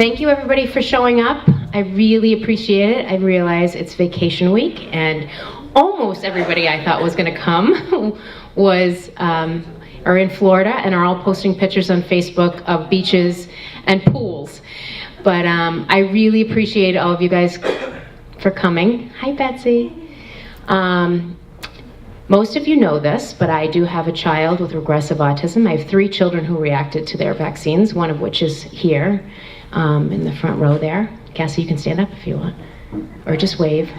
Thank you everybody for showing up. I really appreciate it. I realize it's vacation week and almost everybody I thought was gonna come are in Florida and are all posting pictures on Facebook of beaches and pools. But I really appreciate all of you guys for coming. Hi, Betsy. Most of you know this, but I do have a child with regressive autism. I have 3 children who reacted to their vaccines, one of which is here in the front row there. Cassie, you can stand up if you want, or just wave.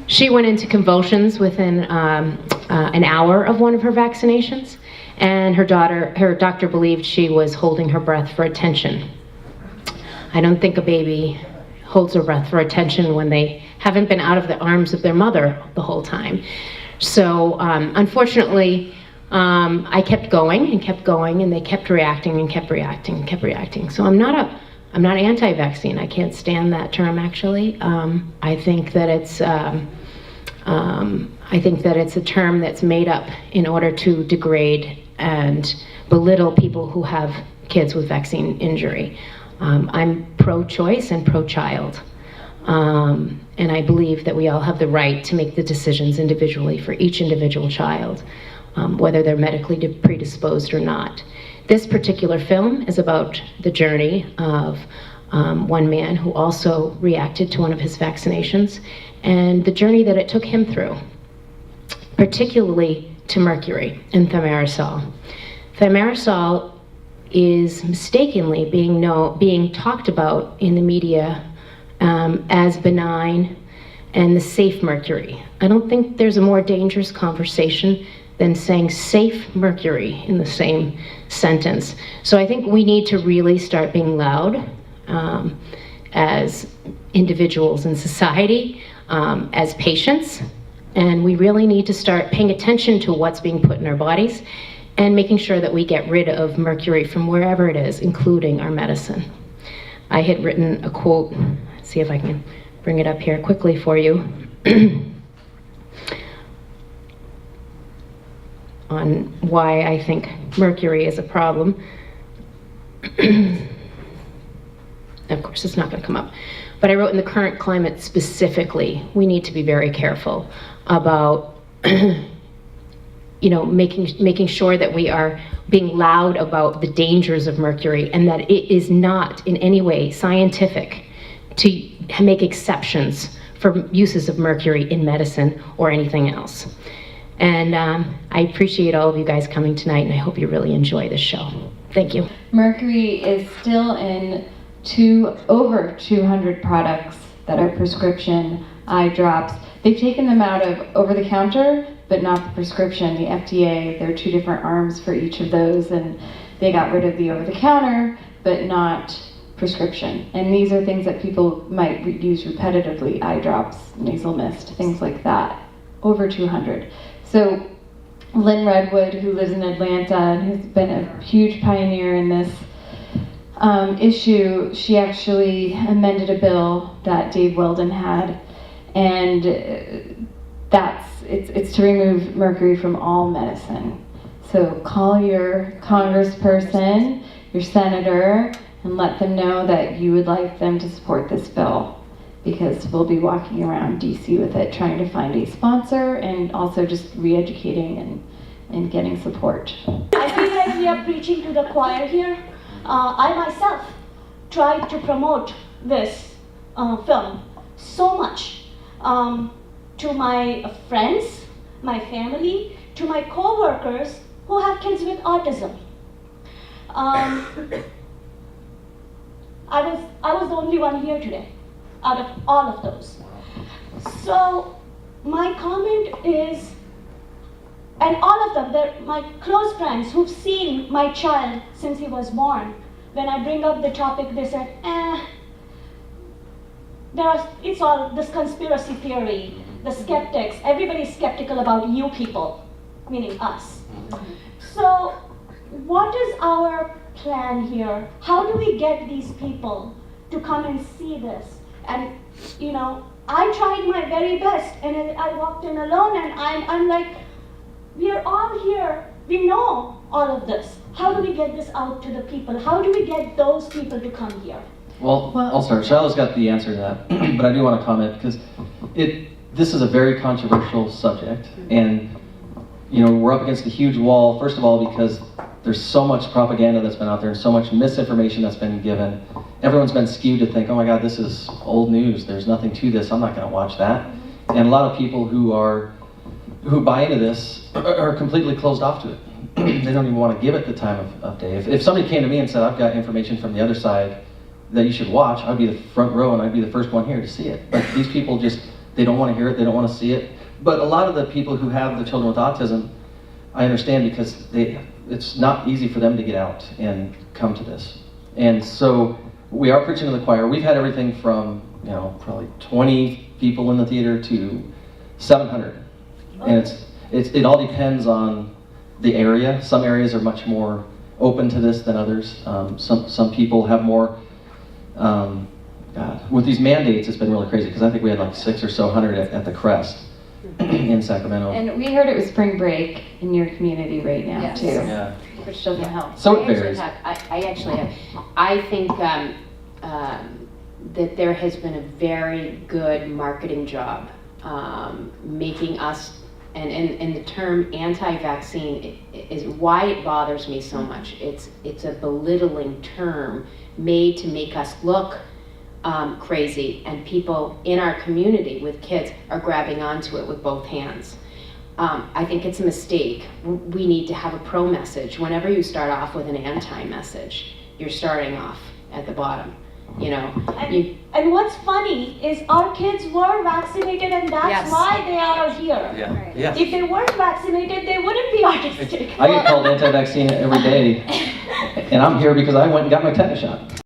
She went into convulsions within an hour of one of her vaccinations, and her doctor believed she was holding her breath for attention. I don't think a baby holds their breath for attention when they haven't been out of the arms of their mother the whole time. So unfortunately, I kept going, and they kept reacting and kept reacting and kept reacting. So I'm not anti-vaccine. I can't stand that term, actually. I think that it's a term that's made up in order to degrade and belittle people who have kids with vaccine injury. I'm pro-choice and pro-child. And I believe that we all have the right to make the decisions individually for each individual child, whether they're medically predisposed or not. This particular film is about the journey of one man who also reacted to one of his vaccinations and the journey that it took him through, particularly to mercury and thimerosal. Thimerosal is mistakenly being talked about in the media as benign and the safe mercury. I don't think there's a more dangerous conversation than saying safe mercury in the same sentence. So I think we need to really start being loud as individuals in society, as patients, and we really need to start paying attention to what's being put in our bodies and making sure that we get rid of mercury from wherever it is, including our medicine. I had written a quote, let's see if I can bring it up here quickly for you, on why I think mercury is a problem. Of course, it's not going to come up. But I wrote, in the current climate specifically, we need to be very careful about making sure that we are being loud about the dangers of mercury, and that it is not in any way scientific to make exceptions for uses of mercury in medicine or anything else. And I appreciate all of you guys coming tonight, and I hope you really enjoy this show. Thank you. Mercury is still in over 200 products that are prescription eye drops. They've taken them out of over-the-counter, but not the prescription. The FDA, there are 2 different arms for each of those, and they got rid of the over-the-counter, but not prescription. And these are things that people might use repetitively: eye drops, nasal mist, things like that. Over 200. So Lynn Redwood, who lives in Atlanta and has been a huge pioneer in this issue, she actually amended a bill that Dave Weldon had, and it's to remove mercury from all medicine. So call your congressperson, your senator, and let them know that you would like them to support this bill, because we'll be walking around DC with it, trying to find a sponsor and also just re-educating and getting support. I feel like we are preaching to the choir here. I myself tried to promote this film so much to my friends, my family, to my co-workers who have kids with autism. I was the only one here today out of all of those. So my comment is, and all of them, they're my close friends who've seen my child since he was born. When I bring up the topic, they said, it's all this conspiracy theory, the skeptics, everybody's skeptical about you people, meaning us. So what is our plan here? How do we get these people to come and see this? And I tried my very best, and I walked in alone, and I'm like, we are all here We know all of this. How do we get this out to the people? How do we get those people to come here? Well, I'll start. Shiloh's got the answer to that, but I do want to comment because this is a very controversial subject, and we're up against a huge wall. First of all, because there's so much propaganda that's been out there and so much misinformation that's been given. Everyone's been skewed to think, oh my God, this is old news. There's nothing to this. I'm not going to watch that. And a lot of people who buy into this are completely closed off to it. They don't even want to give it the time of day. If somebody came to me and said, I've got information from the other side that you should watch, I'd be the front row and I'd be the first one here to see it. But these people they don't want to hear it, they don't want to see it. But a lot of the people who have the children with autism, I understand because it's not easy for them to get out and come to this. And so we are preaching to the choir. We've had everything from, probably 20 people in the theater to 700. And it all depends on the area. Some areas are much more open to this than others. Some people have more, with these mandates, it's been really crazy because I think we had like 600 or so at the Crest in Sacramento. And we heard it was spring break in your community right now, Yes. too. Yeah. Which doesn't help. So it varies. I think that there has been a very good marketing job making us, and the term anti-vaccine is why it bothers me so much. It's a belittling term made to make us look crazy, and people in our community with kids are grabbing onto it with both hands. I think it's a mistake. We need to have a pro message. Whenever you start off with an anti message, you're starting off at the bottom. And what's funny is our kids were vaccinated, and that's Yes. why they are here. Yeah. Yeah. If they weren't vaccinated, they wouldn't be autistic. I get called anti-vaccine every day, and I'm here because I went and got my tetanus shot.